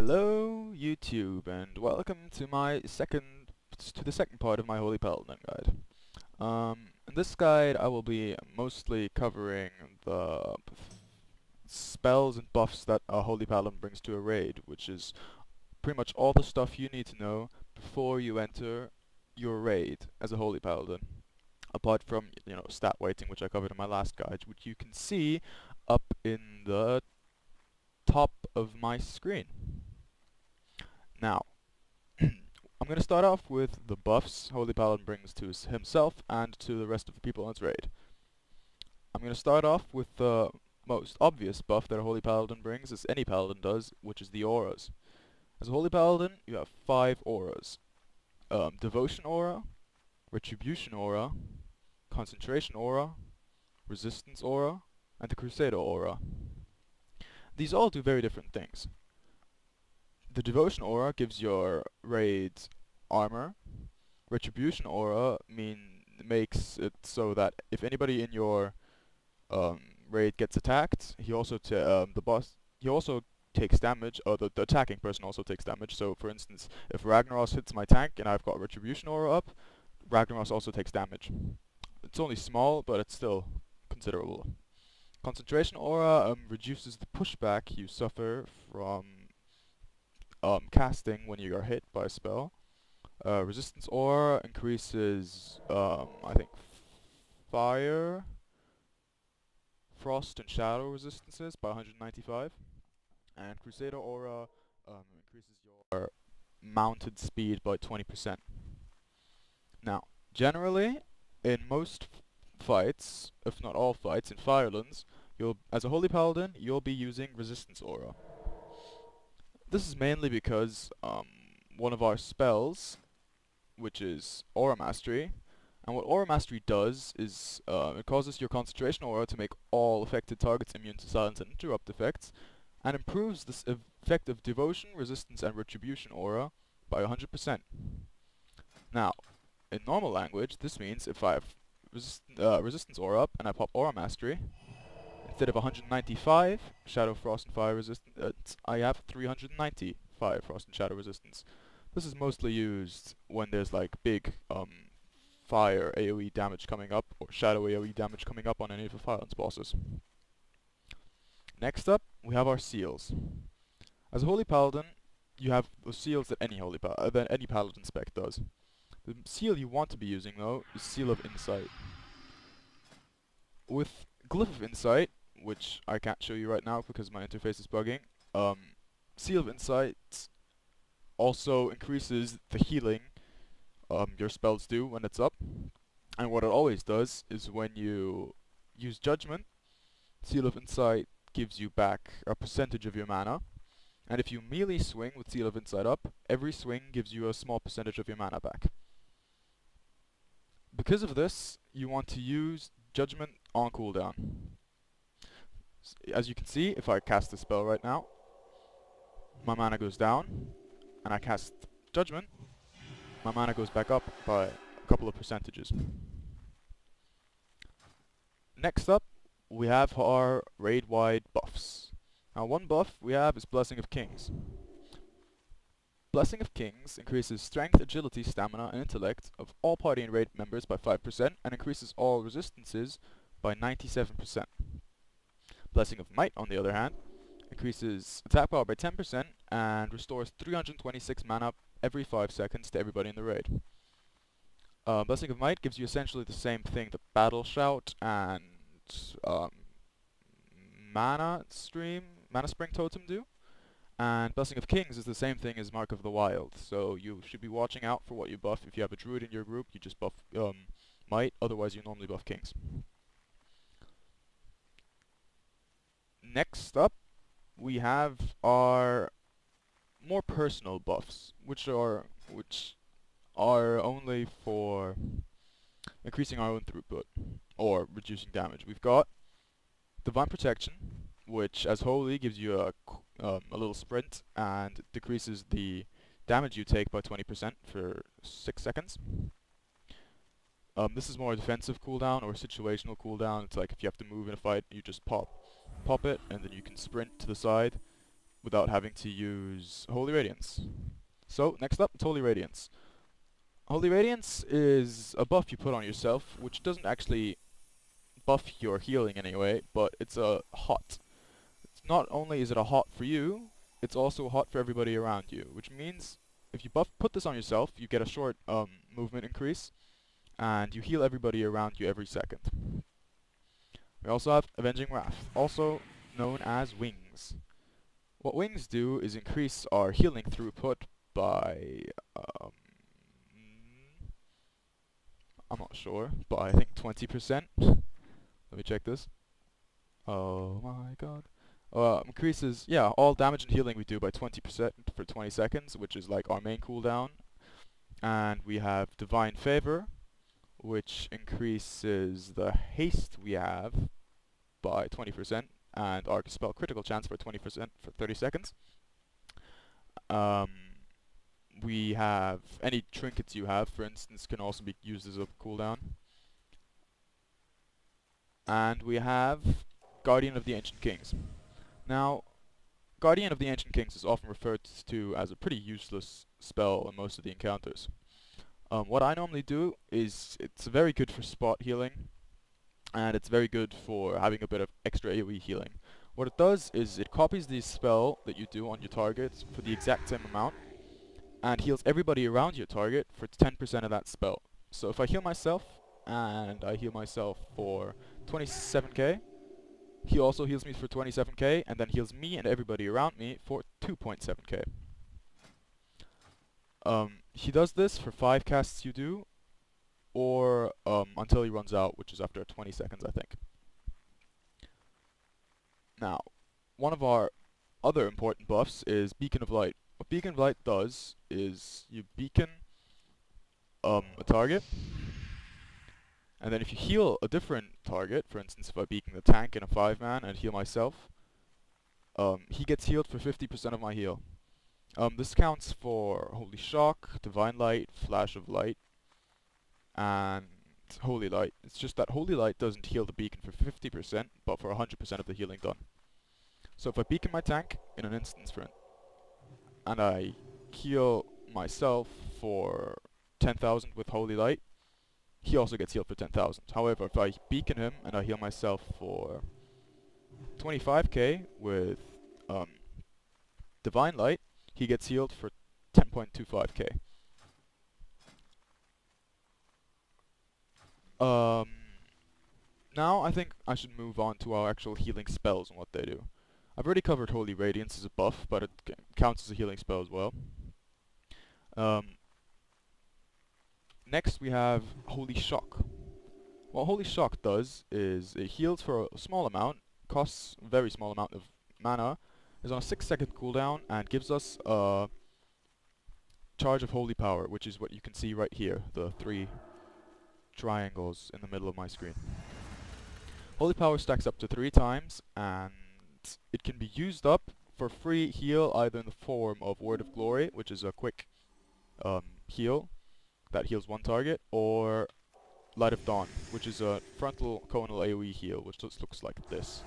Hello YouTube and welcome to the second part of my Holy Paladin guide. In this guide I will be mostly covering the spells and buffs that a Holy Paladin brings to a raid, which is pretty much all the stuff you need to know before you enter your raid as a Holy Paladin. Apart from, stat weighting, which I covered in my last guide, which you can see up in the top of my screen. Now, I'm going to start off with the buffs Holy Paladin brings to himself and to the rest of the people in his raid. I'm going to start off with the most obvious buff that a Holy Paladin brings, as any Paladin does, which is the auras. As a Holy Paladin, you have 5 auras. Devotion aura, Retribution aura, Concentration aura, Resistance aura, and the Crusader aura. These all do very different things. The Devotion aura gives your raid armor. Retribution aura makes it so that if anybody in your raid gets attacked, he also takes damage. Or the attacking person also takes damage. So, for instance, if Ragnaros hits my tank and I've got Retribution aura up, Ragnaros also takes damage. It's only small, but it's still considerable. Concentration aura reduces the pushback you suffer from casting when you are hit by a spell. Resistance aura increases, I think, fire, frost, and shadow resistances by 195. And Crusader aura increases your mounted speed by 20%. Now, generally, in most fights, if not all fights, in Firelands, as a Holy Paladin, you'll be using Resistance aura. This is mainly because one of our spells, which is Aura Mastery, and what Aura Mastery does is it causes your concentration aura to make all affected targets immune to silence and interrupt effects, and improves the effect of Devotion, Resistance, and Retribution aura by 100%. Now, in normal language, this means if I have Resistance aura up and I pop Aura Mastery, instead of 195 Shadow, Frost, and Fire resistance, I have 390 Fire, Frost, and Shadow resistance. This is mostly used when there's like big Fire AoE damage coming up, or Shadow AoE damage coming up on any of the Firelands bosses. Next up, we have our seals. As a Holy Paladin, you have the seals that any Paladin spec does. The seal you want to be using, though, is Seal of Insight. With Glyph of Insight, which I can't show you right now because my interface is bugging, Seal of Insight also increases the healing your spells do when it's up. And what it always does is when you use Judgment, Seal of Insight gives you back a percentage of your mana. And if you melee swing with Seal of Insight up, every swing gives you a small percentage of your mana back. Because of this, you want to use Judgment on cooldown. As you can see, if I cast the spell right now, my mana goes down, and I cast Judgment, my mana goes back up by a couple of percentages. Next up, we have our raid-wide buffs. Now, one buff we have is Blessing of Kings. Blessing of Kings increases strength, agility, stamina, and intellect of all party and raid members by 5% and increases all resistances by 97%. Blessing of Might, on the other hand, increases attack power by 10% and restores 326 mana every 5 seconds to everybody in the raid. Blessing of Might gives you essentially the same thing that Battle Shout and Mana Spring Totem do. And Blessing of Kings is the same thing as Mark of the Wild, so you should be watching out for what you buff. If you have a Druid in your group, you just buff Might, otherwise you normally buff Kings. Next up, we have our more personal buffs, which are only for increasing our own throughput, or reducing damage. We've got Divine Protection, which as Holy gives you a little sprint and decreases the damage you take by 20% for 6 seconds. This is more a defensive cooldown or situational cooldown. It's like if you have to move in a fight, you just pop it, and then you can sprint to the side without having to use Holy Radiance. So, next up, it's Holy Radiance. Holy Radiance is a buff you put on yourself, which doesn't actually buff your healing anyway, but it's a hot. Not only is it a hot for you, it's also hot for everybody around you, which means if you put this on yourself, you get a short movement increase, and you heal everybody around you every second. We also have Avenging Wrath, also known as Wings. What Wings do is increase our healing throughput by, I'm not sure, but I think 20%. Let me check this. Oh my god. Increases, yeah, all damage and healing we do by 20% for 20 seconds, which is like our main cooldown. And we have Divine Favor, which increases the haste we have by 20%, and our spell critical chance for 20% for 30 seconds. We have any trinkets you have, for instance, can also be used as a cooldown. And we have Guardian of the Ancient Kings. Now, Guardian of the Ancient Kings is often referred to as a pretty useless spell in most of the encounters. What I normally do is, it's very good for spot healing, and it's very good for having a bit of extra AoE healing. What it does is it copies the spell that you do on your target for the exact same amount, and heals everybody around your target for 10% of that spell. So if I heal myself, and I heal myself for 27k, he also heals me for 27k, and then heals me and everybody around me for 2.7k. He does this for 5 casts you do, or until he runs out, which is after 20 seconds, I think. Now, one of our other important buffs is Beacon of Light. What Beacon of Light does is you beacon a target, and then if you heal a different target, for instance if I beacon the tank in a 5-man and heal myself, he gets healed for 50% of my heal. This counts for Holy Shock, Divine Light, Flash of Light, and Holy Light. It's just that Holy Light doesn't heal the beacon for 50%, but for 100% of the healing done. So if I beacon my tank in an instance and I heal myself for 10,000 with Holy Light, he also gets healed for 10,000. However, if I beacon him and I heal myself for 25k with Divine Light, he gets healed for 10.25k. Now I think I should move on to our actual healing spells and what they do. I've already covered Holy Radiance as a buff, but it counts as a healing spell as well. Next we have Holy Shock. What Holy Shock does is it heals for a small amount, costs a very small amount of mana, is on a 6-second cooldown, and gives us a charge of Holy Power, which is what you can see right here, the 3 triangles in the middle of my screen. Holy Power stacks up to 3 times, and it can be used up for free heal either in the form of Word of Glory, which is a quick heal that heals 1 target, or Light of Dawn, which is a frontal conal AoE heal, which just looks like this.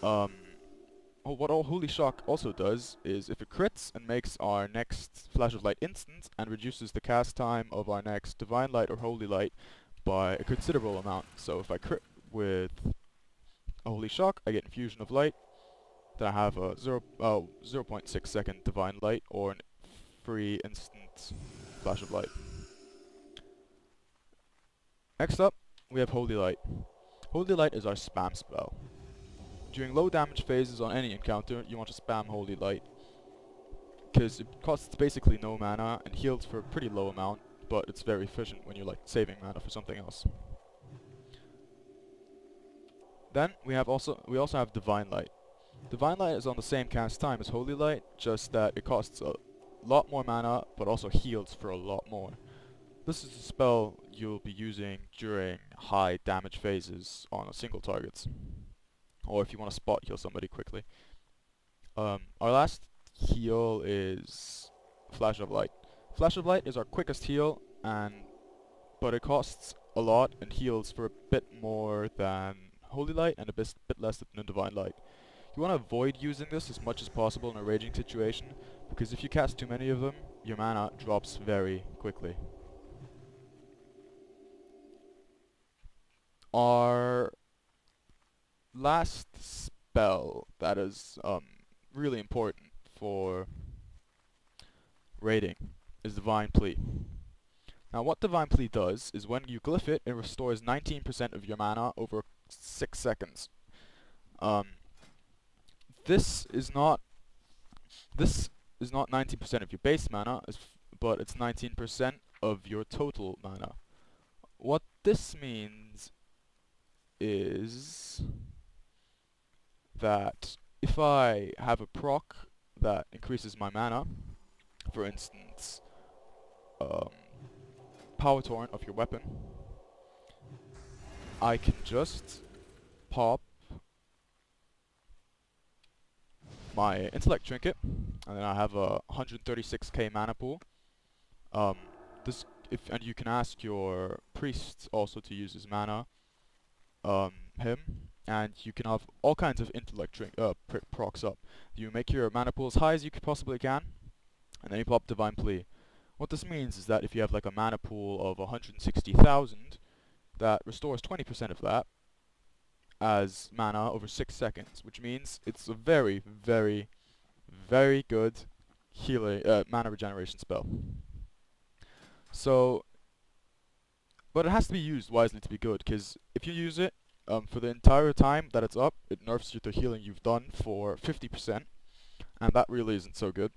What Holy Shock also does is if it crits and makes our next Flash of Light instant and reduces the cast time of our next Divine Light or Holy Light by a considerable amount. So if I crit with a Holy Shock, I get Infusion of Light, then I have a 0.6 second Divine Light or an free instant Flash of Light. Next up, we have Holy Light. Holy Light is our spam spell. During low damage phases on any encounter, you want to spam Holy Light, because it costs basically no mana and heals for a pretty low amount, but it's very efficient when you're like saving mana for something else. Then we also have Divine Light. Divine Light is on the same cast time as Holy Light, just that it costs a lot more mana, but also heals for a lot more. This is a spell you'll be using during high damage phases on single targets, or if you want to spot heal somebody quickly. Our last heal is Flash of Light. Flash of Light is our quickest heal, but it costs a lot and heals for a bit more than Holy Light and a bit less than Divine Light. You want to avoid using this as much as possible in a raging situation, because if you cast too many of them, your mana drops very quickly. Our last spell that is really important for raiding is Divine Plea. Now what Divine Plea does is when you glyph it, it restores 19% of your mana over 6 seconds. This is not 19% of your base mana, but it's 19% of your total mana. What this means is that if I have a proc that increases my mana, for instance, Power Torrent of your weapon, I can just pop my Intellect Trinket, and then I have a 136k mana pool. And you can ask your priests also to use his mana, and you can have all kinds of intellect procs up. You make your mana pool as high as you possibly can, and then you pop Divine Plea. What this means is that if you have like a mana pool of 160,000, that restores 20% of that as mana over 6 seconds, which means it's a very, very, very good healing mana regeneration spell. So, but it has to be used wisely to be good, because if you use it for the entire time that it's up, it nerfs you to healing you've done for 50%, and that really isn't so good.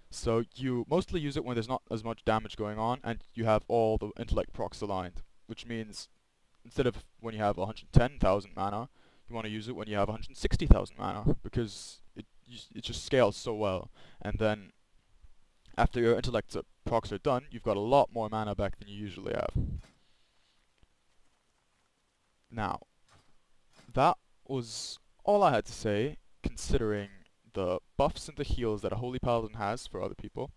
So you mostly use it when there's not as much damage going on, and you have all the intellect procs aligned, which means instead of when you have 110,000 mana, you want to use it when you have 160,000 mana, because it just scales so well. And then after your intellect procs are done, you've got a lot more mana back than you usually have. Now, that was all I had to say, considering the buffs and the heals that a Holy Paladin has for other people.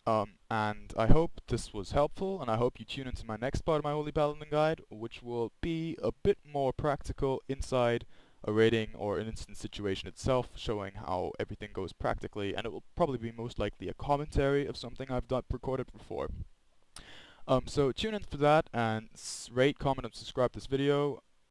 And I hope this was helpful, and I hope you tune into my next part of my Holy Paladin guide, which will be a bit more practical inside a raiding or an instance situation itself, showing how everything goes practically, and it will probably be most likely a commentary of something I've recorded before. So tune in for that, and rate, comment, and subscribe to this video.